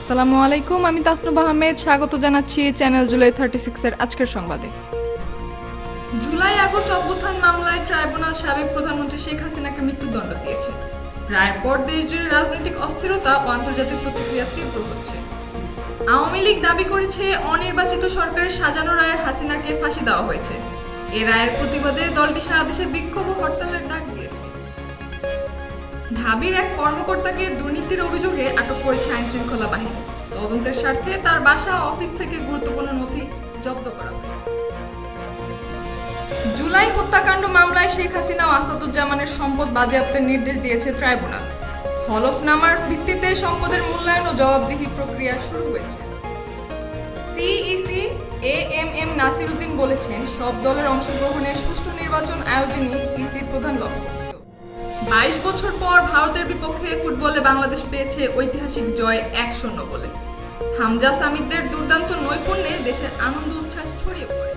আসসালামু আলাইকুম, আমি তাসনুবা আহমেদ স্বাগত জানাচ্ছি চ্যানেল জুলাই 36 এর আজকের সংবাদে। জুলাই আগস্ট অভ্যুত্থান মামলায় ট্রাইব্যুনাল সাবেক প্রধানমন্ত্রী শেখ হাসিনাকে মৃত্যুদণ্ড দিয়েছে। রায়ের পর দেশজুড়ে রাজনৈতিক অস্থিরতা ও আন্তর্জাতিক প্রতিক্রিয়া তীব্র হচ্ছে। আওয়ামী লীগ দাবি করেছে অনির্বাচিত সরকারের সাজানো রায়ে হাসিনাকে ফাঁসি দেওয়া হয়েছে। এ রায়ের প্রতিবাদে দলটি সারা দেশে বিক্ষোভ ও হরতালের ডাক দিয়েছে। ঢাবির এক কর্মকর্তাকে দুর্নীতির অভিযোগে আটক করেছে আইনশৃঙ্খলা বাহিনী। তদন্তের স্বার্থে তার বাসা অফিস থেকে গুরুত্বপূর্ণ নথি জব্দ করা হয়েছে। জুলাই হত্যাকাণ্ড মামলায় শেখ হাসিনা ও আসাদুজ্জামানের সম্পদ বাজেয়াপ্তের নির্দেশ দিয়েছে ট্রাইব্যুনাল। হলফনামার ভিত্তিতে সম্পদের মূল্যায়ন ও জবাবদিহি প্রক্রিয়া শুরু হয়েছে। সিইসি এএমএম নাসির উদ্দিন বলেছেন, সব দলের অংশগ্রহণে সুষ্ঠু নির্বাচন আয়োজনই ইসির প্রধান লক্ষ্য। 22 বছর পর ভারতের বিপক্ষে ফুটবলে বাংলাদেশ পেয়েছে ঐতিহাসিক জয় 1-0 গোলে। হামজা সামিদদের দুর্দান্ত নৈপুণ্যে দেশের আনন্দ উচ্ছ্বাস ছড়িয়ে পড়ে।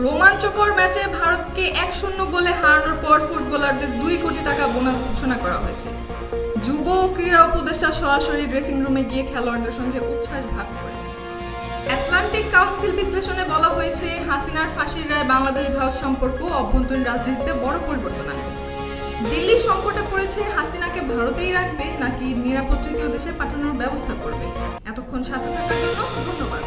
রোমাঞ্চকর ম্যাচে ভারতকে 1-0 গোলে হারানোর পর ফুটবলারদের 2 কোটি টাকা বোনাস ঘোষণা করা হয়েছে। যুব ও ক্রীড়া উপদেষ্টা সরাসরি ড্রেসিং রুমে গিয়ে খেলোয়াড়দের সঙ্গে উচ্ছ্বাস ভাগ করেছে। আটলান্টিক কাউন্সিল বিশ্লেষণে বলা হয়েছে, হাসিনার ফাঁসির রায় বাংলাদেশ ভারত সম্পর্ক অভ্যন্তরীণ রাজনীতিতে বড় পরিবর্তন আনবে। দিল্লি সংকটে পড়েছে, হাসিনাকে ভারতেই রাখবে নাকি নিরাপদ তৃতীয় দেশে পাঠানোর ব্যবস্থা করবে। এতক্ষণ সাথে থাকার জন্য ধন্যবাদ।